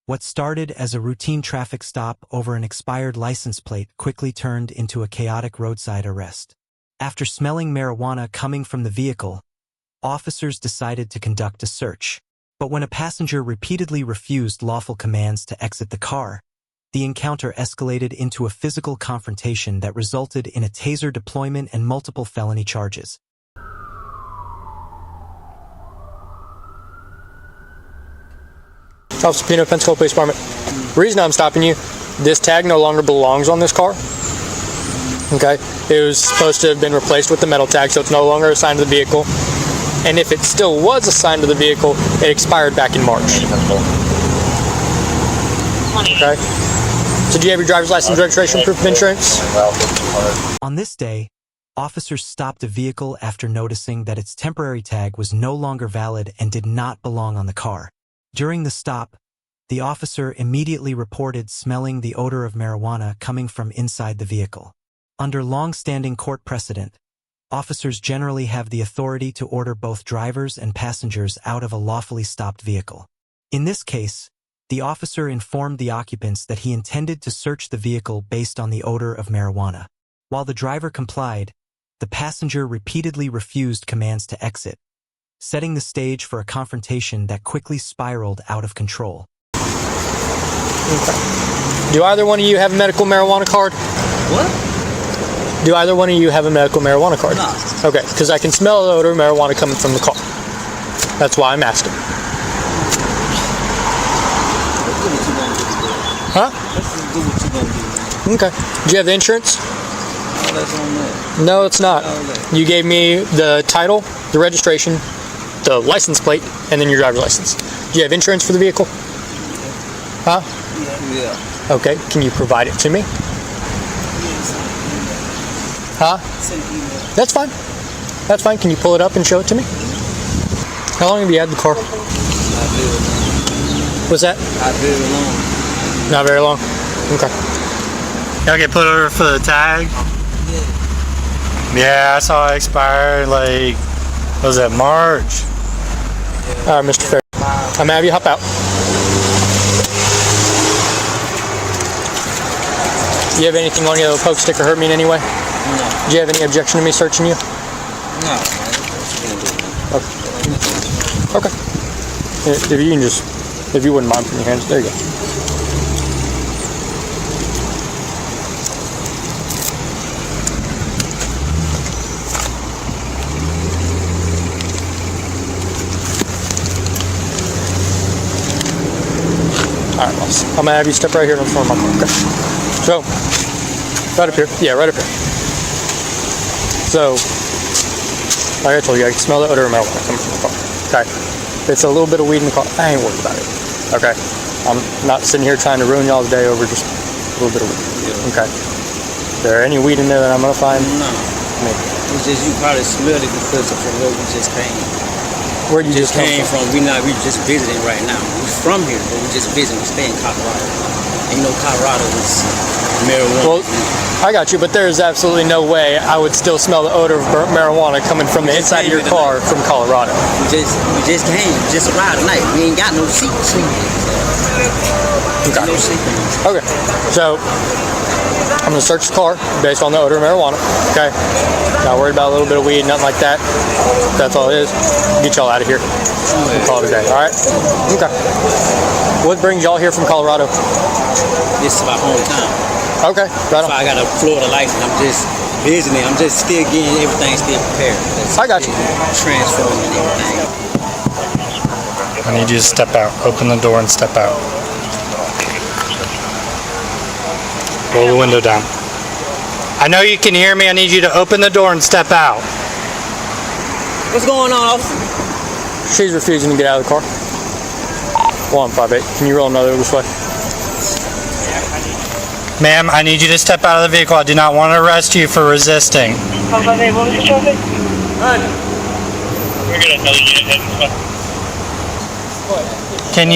What started as a routine traffic stop over an expired license plate quickly turned into a chaotic roadside arrest. After smelling marijuana coming from the vehicle, officers decided to conduct a search. But when a passenger repeatedly refused lawful commands to exit the car, the encounter escalated into a physical confrontation that resulted in a taser deployment and multiple felony charges. Officer Pino, Pensacola Police Department. The reason I'm stopping you, this tag no longer belongs on this car. Okay? It was supposed to have been replaced with the metal tag, so it's no longer assigned to the vehicle. And if it still was assigned to the vehicle, it expired back in March. Okay? So do you have your driver's license, registration, proof of insurance? On this day, officers stopped a vehicle after noticing that its temporary tag was no longer valid and did not belong on the car. During the stop, the officer immediately reported smelling the odor of marijuana coming from inside the vehicle. Under long-standing court precedent, officers generally have the authority to order both drivers and passengers out of a lawfully stopped vehicle. In this case, the officer informed the occupants that he intended to search the vehicle based on the odor of marijuana. While the driver complied, the passenger repeatedly refused commands to exit, setting the stage for a confrontation that quickly spiraled out of control. Okay. Do either one of you have a medical marijuana card? What? Do either one of you have a medical marijuana card? No. Okay, because I can smell the odor of marijuana coming from the car. That's why I'm asking. Huh? Let's do what you gonna do. Okay. Do you have the insurance? Oh, that's on that. No, it's not. You gave me the title, the registration, the license plate, and then your driver's license. Do you have insurance for the vehicle? Huh? Yeah. Okay. Can you provide it to me? Huh? That's fine. That's fine. Can you pull it up and show it to me? How long have you had the car? Not very long. What's that? Not very long. Not very long. Okay. Y'all get put over for the tag? Yeah, I saw it expire like, what was that, March? All right, Mr. Fair. I'm gonna have you hop out. Do you have anything on you that will poke, stick, or hurt me in any way? No. Do you have any objection to me searching you? No, man. Okay. If you can just, if you wouldn't mind putting your hands, there you go. All right, boss. I'm gonna have you step right here in front of my car. Okay. So, right up here. Yeah, right up here. So, like I told you, I can smell the odor of marijuana coming from the car. Okay. It's a little bit of weed in the car. I ain't worried about it. Okay. I'm not sitting here trying to ruin y'all's day over just a little bit of weed. Yeah. Okay. Is there any weed in there that I'm gonna find? No. Maybe. It's just you probably smelled it because of where we just came. Where did you just came from? We just visiting right now. We from here, but we just visiting. We stay in Colorado. And you know Colorado is marijuana. Well, I got you, but there is absolutely no way I would still smell the odor of marijuana coming from the inside of your car from Colorado. We just came, just arrived tonight. We ain't got no seats. Okay. No seats. Okay. So I'm gonna search the car based on the odor of marijuana. Okay. Not worried about a little bit of weed, nothing like that. That's all it is. Get y'all out of here. We'll call it a day. All right. Okay. What brings y'all here from Colorado? This is my hometown. Okay. Right on. So I got a Florida license. I'm just visiting. I'm just still getting everything still prepared. I got you. Transferring and everything. I need you to step out. Open the door and step out. Roll the window down. I know you can hear me. I need you to open the door and step out. What's going on, officer? She's refusing to get out of the car. 158. Can you roll another this way? Ma'am, I need you to step out of the vehicle. I do not want to arrest you for resisting. 158, what was your traffic? We're getting another unit heading. Can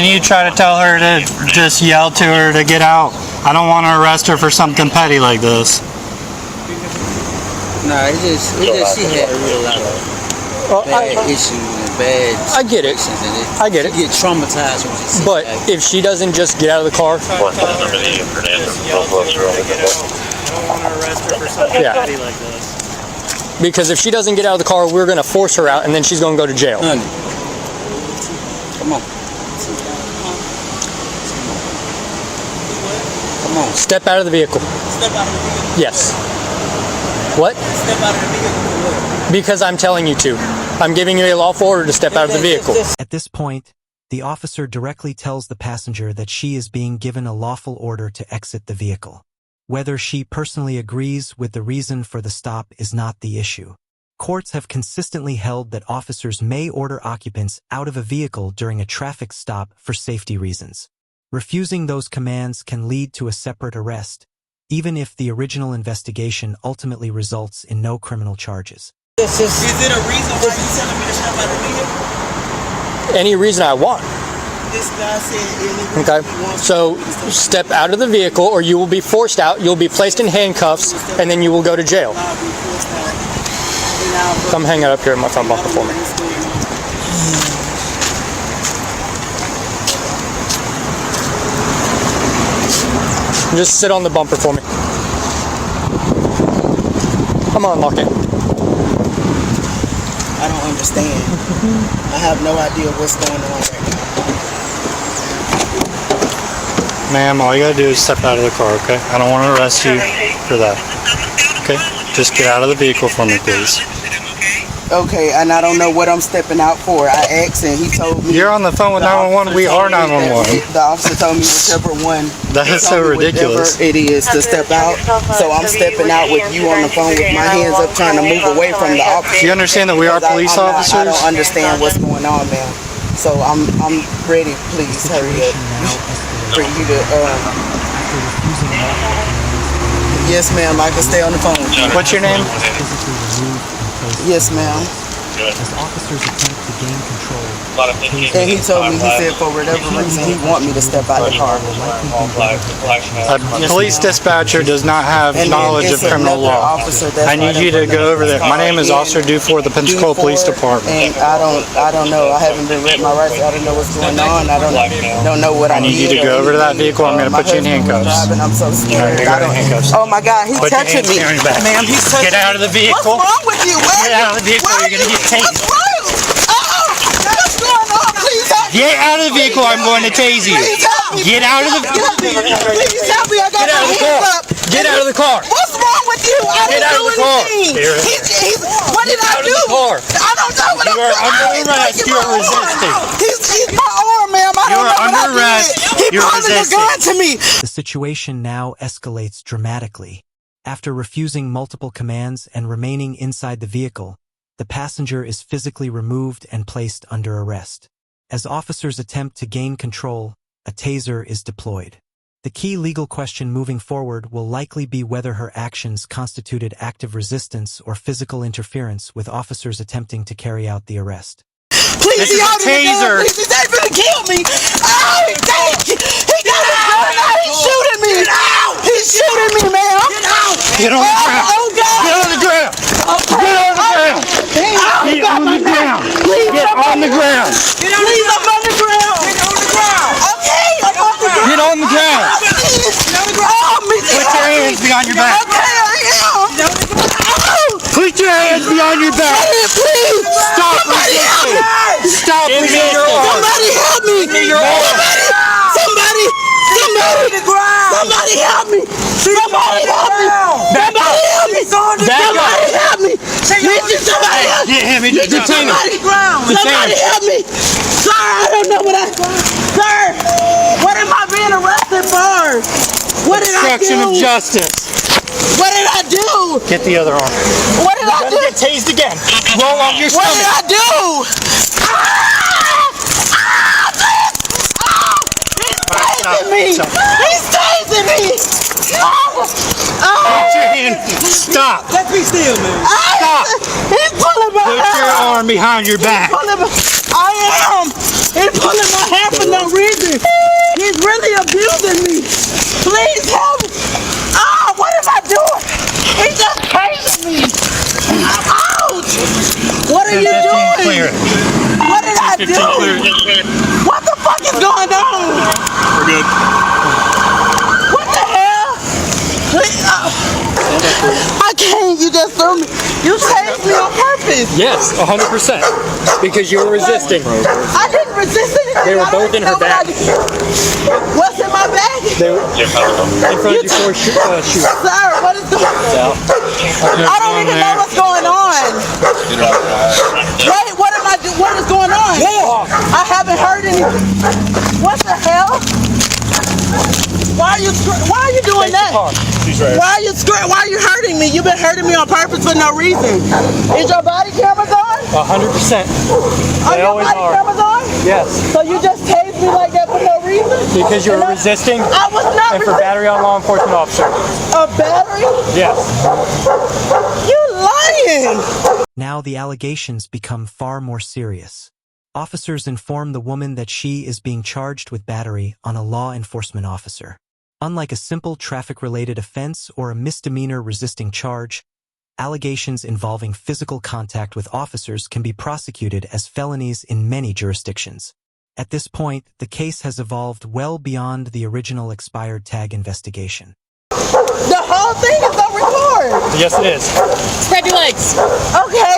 you try to tell her to just yell to her to get out? I don't want to arrest her for something petty like this. Nah, it's just she had a real lot of bad issues. bad. I get it. And I get it. You get traumatized when you see But that. if she doesn't just get out of the car, I don't want to arrest her for something Yeah. petty like this. because if she doesn't get out of the car, we're going to force her out, and then she's going to go to jail. Honey, come on. Come on. Step out of the vehicle. Step out of the vehicle. Yes. What? Step out of the vehicle. Because I'm telling you to. I'm giving you a lawful order to step out of the vehicle. At this point, the officer directly tells the passenger that she is being given a lawful order to exit the vehicle. Whether she personally agrees with the reason for the stop is not the issue. Courts have consistently held that officers may order occupants out of a vehicle during a traffic stop for safety reasons. Refusing those commands can lead to a separate arrest, even if the original investigation ultimately results in no criminal charges. Is it a reason why you telling me to step out of the vehicle? Any reason I want. This guy said any reason Okay, he wants so step out of the vehicle or you will be forced out, you'll be placed in handcuffs, and then you will go to jail. Come hang out up here in my front bumper for me. Just sit on the bumper for me. Come on, lock it. I don't understand. I have no idea what's going on right now. Ma'am, all you gotta do is step out of the car, okay? I don't want to arrest you for that. Okay? Just get out of the vehicle for me, please. Okay, and I don't know what I'm stepping out for. I asked and he told me. You're on the phone with 911. We are 911. The officer told me whichever one. That is so ridiculous. It is to step out. So I'm stepping out with you on the phone with my hands up trying to move away from the officer. Do you understand that we are police I officers? don't understand what's going on, ma'am. So I'm ready. Please hurry up. For you to Yes, ma'am. I can stay on the phone. What's your name? Yes, ma'am. As officers attempt to gain control, And he told me, he said for whatever reason he want me to step out of the car. A police dispatcher does not have And then knowledge of it's criminal another law. officer that's I need right you in to front go of over me. there. My name is Officer Dufour, the Pensacola Police Department. And I don't know. I haven't been read my rights. I don't know what's going on. I don't know what I need you to go over to that vehicle. I'm going to put you in handcuffs. I'm so scared. You're going in handcuffs. Oh my God, he's Put your touching hands me. behind your back. Ma'am, he's touching Get out of the me. vehicle. What's wrong with you? Get out of the vehicle. You're going to get tased. What's wrong? What's going on? Please help me. Get out of the vehicle. I'm going to tase you. Please help me. Get out of the Please help me. I got Get out my of the hands car. up. Get out of the car. What's wrong with you? I Get didn't out do of the car. anything. What did I out of do? the car. I don't know what I'm You are doing. under He's arrest. taking You are my arm. resisting. He's my arm, ma'am. I You don't are know under what I arrest. did. He You're pointed a resisting. gun to me. the situation now escalates dramatically. After refusing multiple commands and remaining inside the vehicle, the passenger is physically removed and placed under arrest. As officers attempt to gain control, a taser is deployed. The key legal question moving forward will likely be whether her actions constituted active resistance or physical interference with officers attempting to carry out the arrest. Please, This he is a out of the gun. taser. Please, he's not gonna kill me. Oh, he got a gun out. He's shooting me. He's shooting me, ma'am. Get on the ground. Oh, God. Get on the ground. Get on the ground. Get on the ground. Get on the ground. Please, I'm on the ground. Get on the ground. Okay, I'm on the ground. Get on the ground. Put your hands behind your back. Okay, I am. Put your hands behind your back. Please. Stop resisting. Stop resisting. Somebody help me. Somebody help me. Somebody help me. Somebody help me. Somebody help me. Somebody help me. Get him. He just detain him. Somebody help me. Sir, I don't know what Sir, what am I being arrested for? What did I Obstruction of do? justice. What did I do? Get the other arm. What did I do? Get tased again. Roll on your What did stomach. I do? He's tasing me! He's tasing me! Put your hand. Stop. Let me still, man. Stop. He's pulling my Put hair. your arm behind your back. I am. He's pulling my hair for no reason. He's really abusing me. Please help me. Oh, what am I doing? He's just tasing me. I'm out. What are you doing? Clear it. What do? What the fuck is going on? We're good. What the hell? Please, I can't. You just threw me. You tased me on purpose. Yes, 100%. Because you were resisting. I didn't resist anything. They were both in her bag. What's in my bag? They were in front of you for shoot. Sir, what is going on? I don't even know what's going on. Wait, what am I doing? What is going on? I haven't heard anything. What the hell? Why are you doing that? Why are you hurting me? You've been hurting me on purpose for no reason. Is your body cameras on? 100%. Are your body cameras on? Yes. So you just tased me like that for no reason? Because you were resisting. I was not and for resisting. battery on law enforcement officer. A battery? Yes. You lying! Now the allegations become far more serious. Officers inform the woman that she is being charged with battery on a law enforcement officer. Unlike a simple traffic-related offense or a misdemeanor resisting charge, allegations involving physical contact with officers can be prosecuted as felonies in many jurisdictions. At this point, the case has evolved well beyond the original expired tag investigation. The whole thing is on record. Yes, it is. Spread your legs. Okay.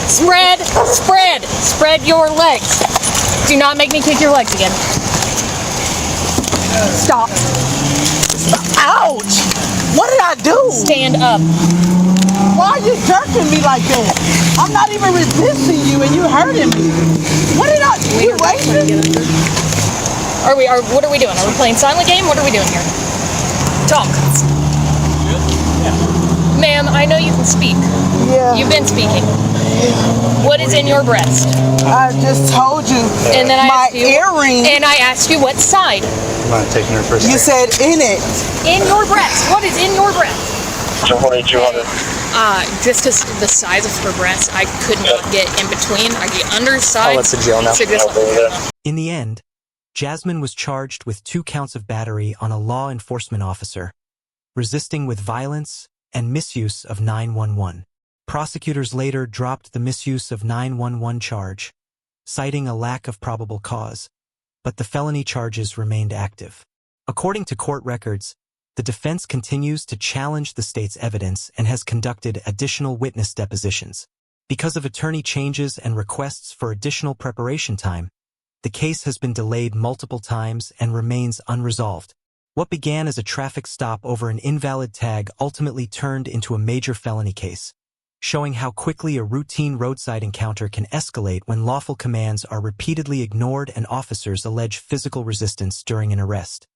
Spread your legs. Do not make me kick your legs again. Stop. Ouch! What did I do? Stand up. Why are you jerking me like that? I'm not even resisting you and you hurting me. What did I do? You racist? What are we doing? Are we playing silent game? What are we doing here? Talk. Ma'am, I know you can speak. Yeah. You've been speaking. What is in your breast? I just told you. And then my earring. And I asked you what side. I'm not taking her first. You said in it. In your breast. What is in your breast? 200. Just because the size of her breast, I could not get in between. I get underside. I'll let the jail now. So just In the end, Jasmine was charged with 2 counts of battery on a law enforcement officer, resisting with violence, and misuse of 911. Prosecutors later dropped the misuse of 911 charge, citing a lack of probable cause, but the felony charges remained active. According to court records, the defense continues to challenge the state's evidence and has conducted additional witness depositions. Because of attorney changes and requests for additional preparation time, the case has been delayed multiple times and remains unresolved. What began as a traffic stop over an invalid tag ultimately turned into a major felony case, showing how quickly a routine roadside encounter can escalate when lawful commands are repeatedly ignored and officers allege physical resistance during an arrest.